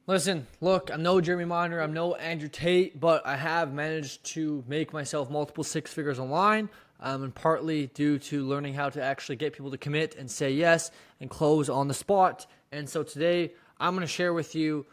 Listen, look, I'm no Jeremy Miner, I'm no Andrew Tate, but I have managed to make myself multiple six figures online, and partly due to learning how to actually get people to commit and say yes and close on the spot. And so today, I'm going to share with you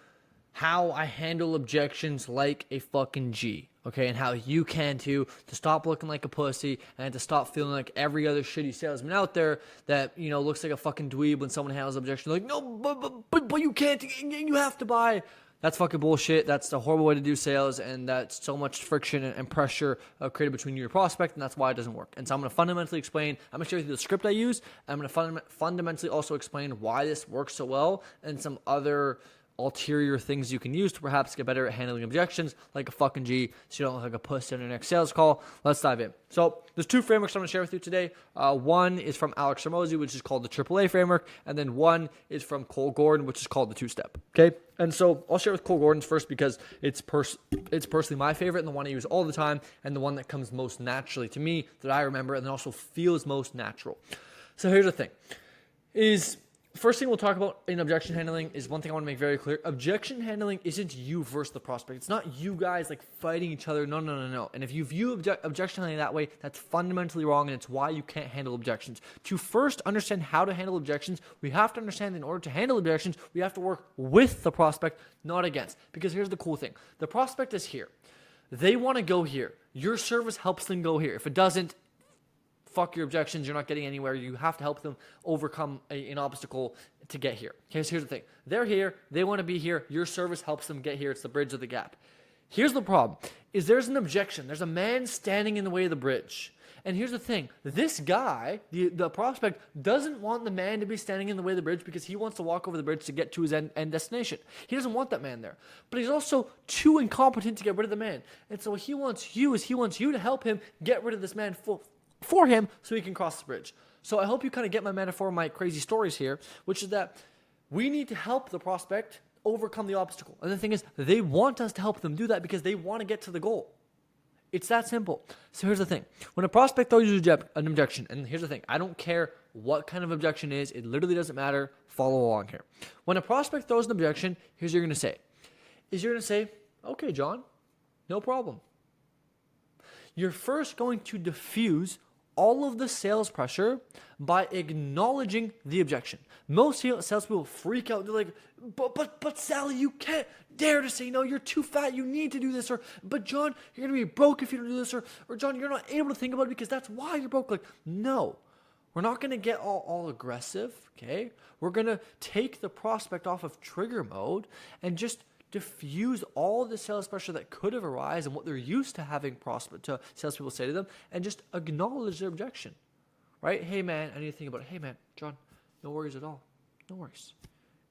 how I handle objections like a fucking G, okay, and how you can too, to stop looking like a pussy and to stop feeling like every other shitty salesman out there that, looks like a fucking dweeb when someone handles objection, like, no, but you can't, you have to buy. That's fucking bullshit. That's the horrible way to do sales, and that's so much friction and pressure created between you and your prospect, and that's why it doesn't work. And so I'm going to fundamentally explain, I'm going to share with you the script I use, I'm going to fundamentally also explain why this works so well, and some other ulterior things you can use to perhaps get better at handling objections like a fucking G, so you don't look like a puss in your next sales call. Let's dive in. So there's two frameworks I'm going to share with you today. One is from Alex Hormozi, which is called the AAA framework, and then one is from Cole Gordon, which is called the two-step. Okay, and so I'll share with Cole Gordon's first because it's personally my favorite and the one I use all the time and the one that comes most naturally to me that I remember and then also feels most natural. So here's the thing: first thing we'll talk about in objection handling is one thing I want to make very clear. Objection handling isn't you versus the prospect. It's not you guys like fighting each other. No. And if you view objection handling that way, that's fundamentally wrong, and it's why you can't handle objections. To first understand how to handle objections, we have to understand in order to handle objections, we have to work with the prospect, not against. Because here's the cool thing. The prospect is here. They want to go here. Your service helps them go here. If it doesn't, fuck your objections, you're not getting anywhere. You have to help them overcome an obstacle to get here. Okay, so here's the thing. They're here. They want to be here. Your service helps them get here. It's the bridge of the gap. Here's the problem, is there's an objection. There's a man standing in the way of the bridge. And here's the thing. This guy, the prospect, doesn't want the man to be standing in the way of the bridge because he wants to walk over the bridge to get to his end destination. He doesn't want that man there. But he's also too incompetent to get rid of the man. And so what he wants you to help him get rid of this man for him so he can cross the bridge. So I hope you kind of get my metaphor, my crazy stories here, which is that we need to help the prospect overcome the obstacle. And the thing is, they want us to help them do that because they want to get to the goal. It's that simple. So here's the thing. When a prospect throws you an objection, and here's the thing, I don't care what kind of objection is, it literally doesn't matter. Follow along here. When a prospect throws an objection, here's what you're going to say. You're going to say, okay, John, no problem. You're first going to diffuse all of the sales pressure by acknowledging the objection. Most salespeople freak out. They're like, but Sally, you can't dare to say no. You're too fat. You need to do this. Or, but John, you're going to be broke if you don't do this. Or John, you're not able to think about it because that's why you're broke. Like, no, we're not going to get all aggressive, okay? We're going to take the prospect off of trigger mode and just diffuse all the sales pressure that could have arisen and what they're used to having salespeople say to them, and just acknowledge their objection, right? Hey man, I need to think about it. Hey man, John, no worries at all. No worries.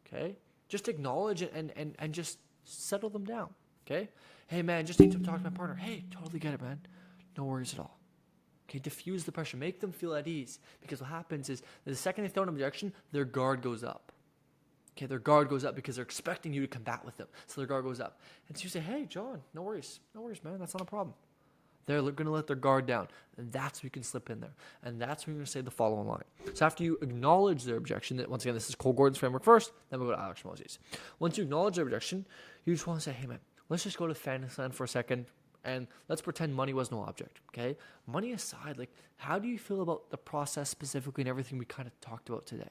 Okay? Just acknowledge it and just settle them down. Okay? Hey man, just need to talk to my partner. Hey, totally get it, man. No worries at all. Okay, diffuse the pressure. Make them feel at ease. Because what happens is the second they throw an objection, their guard goes up. Okay, their guard goes up because they're expecting you to combat with them. So their guard goes up. And so you say, hey, John, no worries, man. That's not a problem. They're going to let their guard down. And that's when you can slip in there. And that's when you're going to say the following line. So after you acknowledge their objection, that once again, this is Cole Gordon's framework first, then we'll go to Alex Hormozi's. Once you acknowledge their objection, you just want to say, hey, man, let's just go to Fantasyland for a second. And let's pretend money was no object, okay? Money aside, like, how do you feel about the process specifically and everything we kind of talked about today?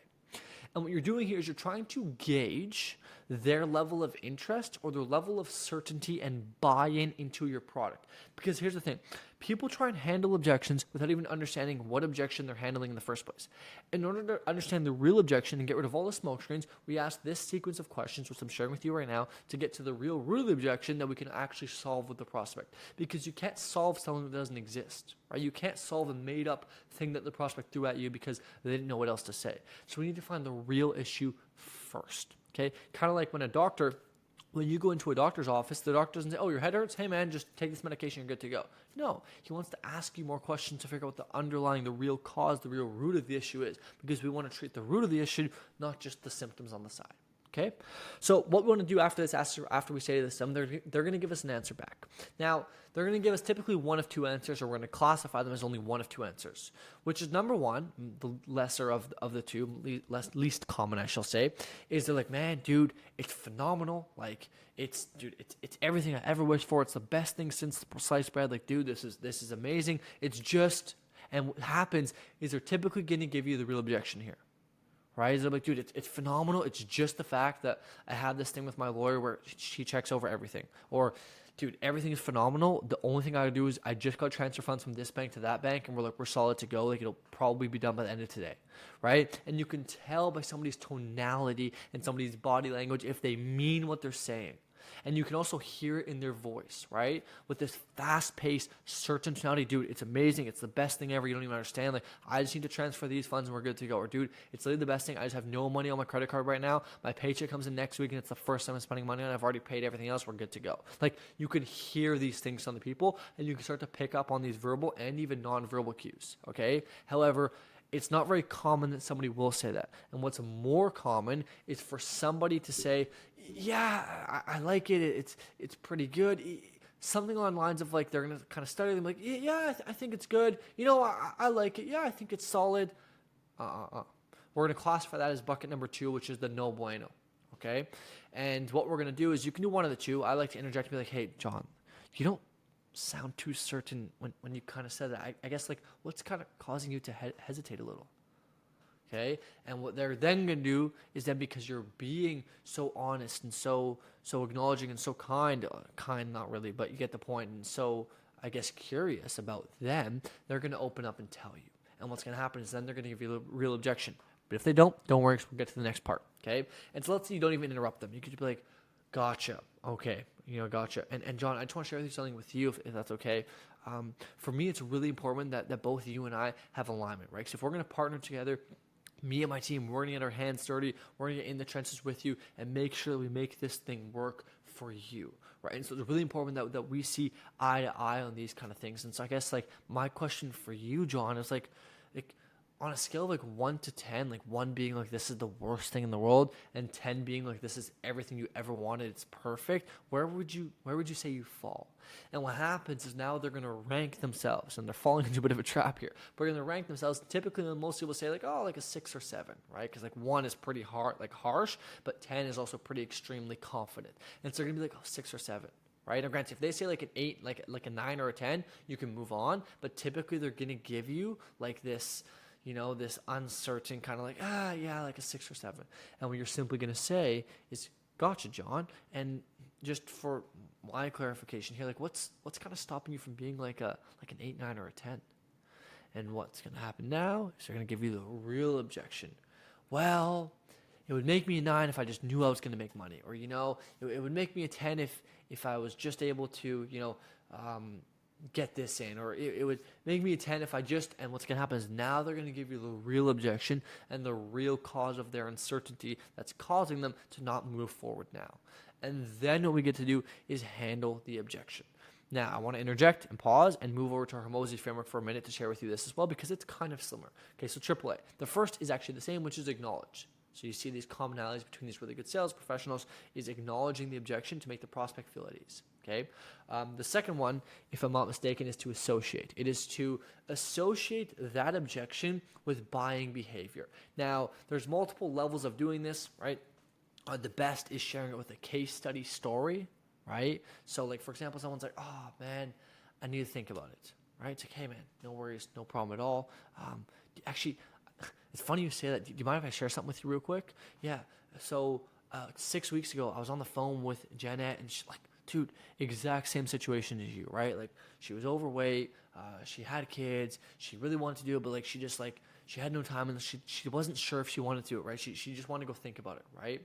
And what you're doing here is you're trying to gauge their level of interest or their level of certainty and buy-in into your product. Because here's the thing. People try and handle objections without even understanding what objection they're handling in the first place. In order to understand the real objection and get rid of all the smoke screens, we ask this sequence of questions, which I'm sharing with you right now, to get to the real root of the objection that we can actually solve with the prospect. Because you can't solve something that doesn't exist, right? You can't solve a made-up thing that the prospect threw at you because they didn't know what else to say. So we need to find the real issue first, okay? Kind of like when you go into a doctor's office, the doctor doesn't say, oh, your head hurts? Hey, man, just take this medication, you're good to go. No, he wants to ask you more questions to figure out what the real cause, the real root of the issue is, because we want to treat the root of the issue, not just the symptoms on the side. Okay, so what we want to do after this, after we say this, they're going to give us an answer back. Now, they're going to give us typically one of two answers, or we're going to classify them as only one of two answers, which is number one, the lesser of the two, least common, I shall say, is they're like, man, dude, it's phenomenal. Like, it's everything I ever wished for. It's the best thing since sliced bread. Like, dude, this is amazing. It's just, and what happens is they're typically going to give you the real objection here. Right? They're like, dude, it's phenomenal. It's just the fact that I have this thing with my lawyer where she checks over everything. Or, dude, everything is phenomenal. The only thing I gotta do is I just got transfer funds from this bank to that bank, and we're solid to go. Like, it'll probably be done by the end of today, right? And you can tell by somebody's tonality and somebody's body language if they mean what they're saying. And you can also hear it in their voice, right? With this fast-paced, certain tonality, dude, it's amazing. It's the best thing ever. You don't even understand. Like, I just need to transfer these funds and we're good to go. Or, dude, it's literally the best thing. I just have no money on my credit card right now. My paycheck comes in next week and it's the first time I'm spending money on it. I've already paid everything else. We're good to go. Like, you can hear these things from the people and you can start to pick up on these verbal and even non-verbal cues, okay? However, it's not very common that somebody will say that. And what's more common is for somebody to say, yeah, I like it. It's pretty good. Something along the lines of like, they're going to kind of study them like, yeah, I think it's good. You know, I like it. Yeah, I think it's solid. We're going to classify that as bucket number 2, which is the no bueno. Okay. And what we're going to do is you can do one of the two. I like to interject and be like, hey, John, you don't sound too certain when you kind of said that. I guess, like, what's kind of causing you to hesitate a little? Okay, and what they're then going to do is then, because you're being so honest and so acknowledging and so kind, not really, but you get the point, and so, I guess, curious about them, they're going to open up and tell you. And what's going to happen is then they're going to give you a real objection. But if they don't worry, because we'll get to the next part, okay? And so let's say you don't even interrupt them. You could just be like, gotcha, okay, gotcha. And John, I just want to share something with you, if that's okay. For me, it's really important that both you and I have alignment, right? So if we're going to partner together, me and my team, we're going to get our hands dirty, we're going to get in the trenches with you and make sure that we make this thing work for you, right? And so it's really important that we see eye to eye on these kind of things. And so I guess, like, my question for you, John, is like on a scale of like 1 to 10, like 1 being like this is the worst thing in the world, and 10 being like this is everything you ever wanted, it's perfect, where would you say you fall? And what happens is now they're going to rank themselves, and they're falling into a bit of a trap here. But they're going to rank themselves. Typically, most people say like, oh, like a 6 or 7, right? Because like 1 is pretty hard, like harsh, but 10 is also pretty extremely confident. And so they're going to be like, oh, 6 or 7. Right? Now, granted, if they say like an 8, like a 9 or a 10, you can move on. But typically, they're going to give you like this, this uncertain kind of like, yeah, like a 6 or 7. And what you're simply going to say is, gotcha, John. And just for my clarification here, like what's kind of stopping you from being like an 8, 9, or a 10? And what's going to happen now is they're going to give you the real objection. Well, it would make me a 9 if I just knew I was going to make money. Or, it would make me a 10 if I was just able to, get this in. Or it would make me a 10 if I just, and what's going to happen is now they're going to give you the real objection and the real cause of their uncertainty that's causing them to not move forward now. And then what we get to do is handle the objection. Now, I want to interject and pause and move over to our hormozi framework for a minute to share with you this as well, because it's kind of similar. Okay, so AAA. The first is actually the same, which is acknowledge. So you see these commonalities between these really good sales professionals is acknowledging the objection to make the prospect feel at ease. Okay. The second one, if I'm not mistaken, is to associate. It is to associate that objection with buying behavior. Now, there's multiple levels of doing this, right? The best is sharing it with a case study story, right? So, like, for example, someone's like, oh, man, I need to think about it, right? It's like, hey, man, no worries, no problem at all. Actually, it's funny you say that. Do you mind if I share something with you real quick? Yeah. So 6 weeks ago, I was on the phone with Janet, and she's like, dude, exact same situation as you, right? Like, she was overweight, she had kids, she really wanted to do it, but like, she had no time, and she wasn't sure if she wanted to do it, right? She just wanted to go think about it, right?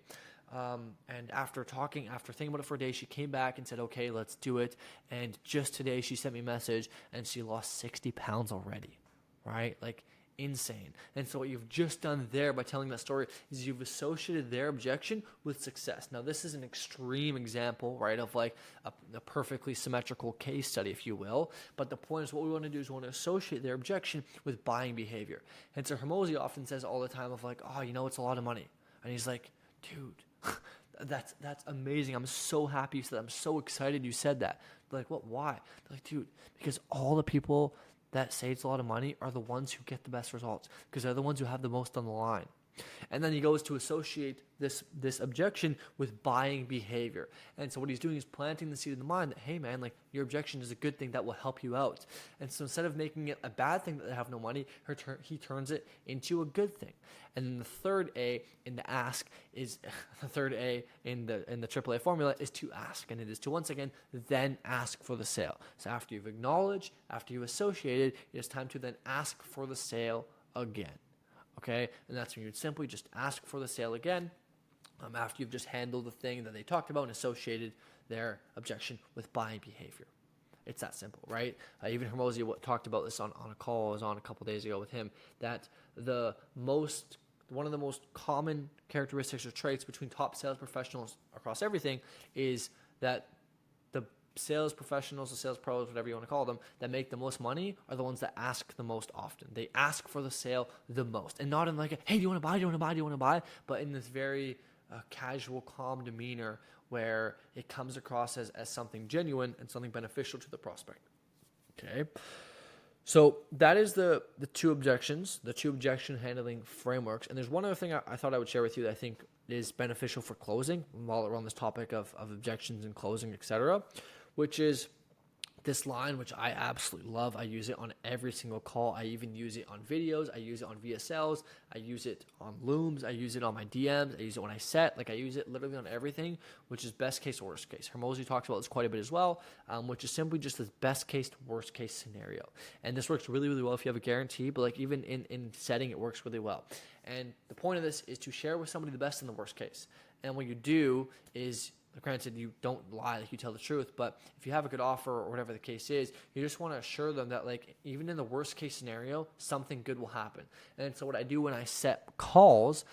And after thinking about it for a day, she came back and said, okay, let's do it. And just today, she sent me a message, and she lost 60 pounds already, right? Like, insane. And so what you've just done there by telling that story is you've associated their objection with success. Now, this is an extreme example, right, of like a perfectly symmetrical case study, if you will. But the point is, what we want to do is we want to associate their objection with buying behavior. And so Hormozi often says all the time of like, oh, it's a lot of money. And he's like, dude, That's amazing. I'm so happy you said that. I'm so excited you said that. They're like, what? Why? They're like, dude, because all the people that say it's a lot of money are the ones who get the best results because they're the ones who have the most on the line. And then he goes to associate this objection with buying behavior. And so what he's doing is planting the seed in the mind that, hey man, like your objection is a good thing that will help you out. And so instead of making it a bad thing that they have no money, he turns it into a good thing. And then the third A in the ask is the third A in the AAA formula is to ask, and it is to once again then ask for the sale. So after you've acknowledged, after you've associated, it is time to then ask for the sale again. Okay, and that's when you'd simply just ask for the sale again after you've just handled the thing that they talked about and associated their objection with buying behavior. It's that simple, right? Even Hormozi talked about this on a call I was on a couple days ago with him, that one of the most common characteristics or traits between top sales professionals across everything is that the sales professionals, the sales pros, whatever you want to call them, that make the most money are the ones that ask the most often. They ask for the sale the most, and not in like, hey, do you want to buy? Do you want to buy? Do you want to buy? But in this very casual, calm demeanor where it comes across as something genuine and something beneficial to the prospect. Okay. So that is the two objections, the two objection handling frameworks. And there's one other thing I thought I would share with you that I think is beneficial for closing while we're on this topic of objections and closing, etc., which is this line, which I absolutely love. I use it on every single call. I even use it on videos. I use it on VSLs. I use it on Looms. I use it on my DMs. I use it when I set. Like I use it literally on everything, which is best case, worst case. Hormozi talks about this quite a bit as well, which is simply just this best case to worst case scenario. And this works really, really well if you have a guarantee, but like even in setting, it works really well. And the point of this is to share with somebody the best and the worst case. And what you do is, granted, you don't lie, like you tell the truth, but if you have a good offer or whatever the case is, you just want to assure them that like even in the worst case scenario, something good will happen. And so what I do when I set calls,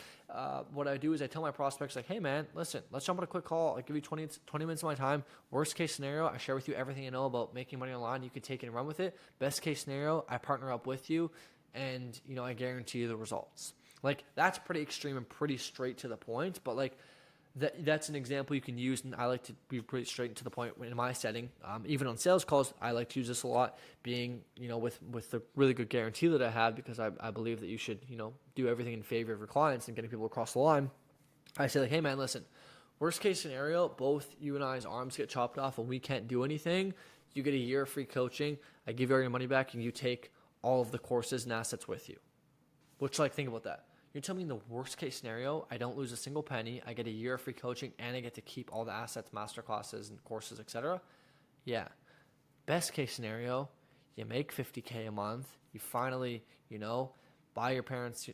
what I do is I tell my prospects like, hey man, listen, let's jump on a quick call. I'll give you 20 minutes of my time. Worst case scenario, I share with you everything I know about making money online. You can take it and run with it. Best case scenario, I partner up with you and I guarantee you the results. Like that's pretty extreme and pretty straight to the point, but like that's an example you can use, and I like to be pretty straight to the point in my setting. Even on sales calls, I like to use this a lot, being, with the really good guarantee that I have, because I believe that you should, do everything in favor of your clients and getting people across the line. I say like, hey man, listen, worst case scenario, both you and I's arms get chopped off and we can't do anything. You get a year of free coaching. I give you all your money back and you take all of the courses and assets with you. Which, like, think about that. You're telling me in the worst case scenario, I don't lose a single penny, I get a year of free coaching, and I get to keep all the assets, masterclasses, and courses, etc.? Yeah. Best case scenario, you make $50K a month, you finally, buy your parents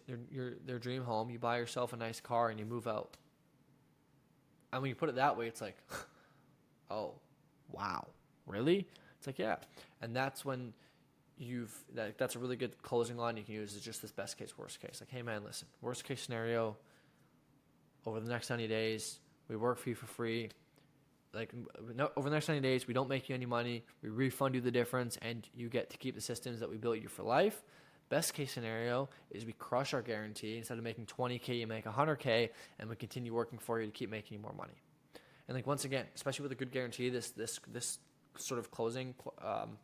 their dream home, you buy yourself a nice car, and you move out. And when you put it that way, it's like, oh, wow, really? It's like, yeah. And that's when that's a really good closing line you can use, is just this best case, worst case. Like, hey man, listen, worst case scenario, over the next 90 days, we work for you for free. Like, no, over the next 90 days, we don't make you any money. We refund you the difference, and you get to keep the systems that we built you for life. Best case scenario is we crush our guarantee. Instead of making 20K, you make 100K, and we continue working for you to keep making you more money. And like, once again, especially with a good guarantee, this sort of closing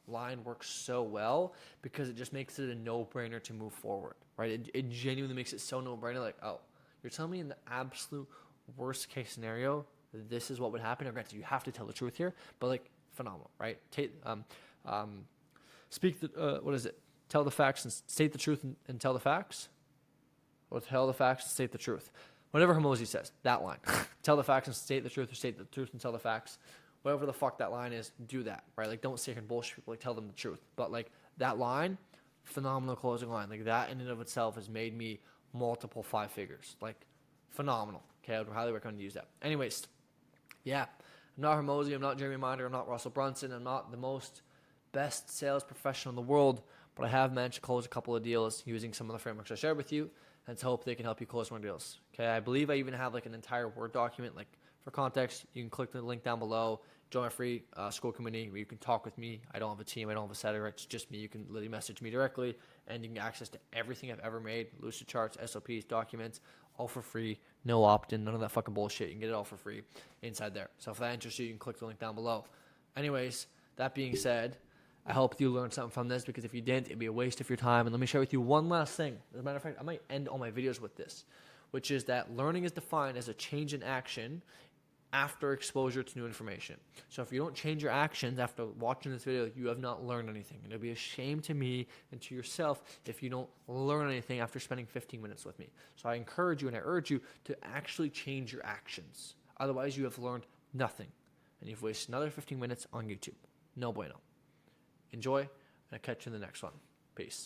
line works so well because it just makes it a no-brainer to move forward, right? It genuinely makes it so no-brainer. Like, oh, you're telling me in the absolute worst case scenario, this is what would happen. Or granted, you have to tell the truth here, but like, phenomenal, right? Tell the facts and state the truth and tell the facts, or tell the facts and state the truth. Whatever Hormozi says, that line. Tell the facts and state the truth, or state the truth and tell the facts. Whatever the fuck that line is, do that, right? Like, don't sit here and bullshit people, like, tell them the truth. But like, that line, phenomenal closing line. Like, that in and of itself has made me multiple 5 figures. Like, phenomenal. Okay, I would highly recommend to use that. Anyways, yeah, I'm not Hormozi, I'm not Jeremy Minder, I'm not Russell Brunson, I'm not the most best sales professional in the world, but I have managed to close a couple of deals using some of the frameworks I shared with you, and to hope they can help you close more deals. Okay, I believe I even have like an entire Word document. Like, for context, you can click the link down below, join my free school community where you can talk with me. I don't have a team, I don't have a setter, it's just me. You can literally message me directly, and you can get access to everything I've ever made, lucid charts, SOPs, documents, all for free, No opt-in, none of that fucking bullshit. You can get it all for free inside there. So if that interests you, you can click the link down below. Anyways, that being said, I hope you learned something from this, because if you didn't, it'd be a waste of your time. And let me share with you one last thing. As a matter of fact, I might end all my videos with this, which is that learning is defined as a change in action after exposure to new information. So if you don't change your actions after watching this video, you have not learned anything. And it'll be a shame to me and to yourself if you don't learn anything after spending 15 minutes with me. So I encourage you and I urge you to actually change your actions. Otherwise, you have learned nothing. And you've wasted another 15 minutes on YouTube. No bueno. Enjoy, and I'll catch you in the next one. Peace.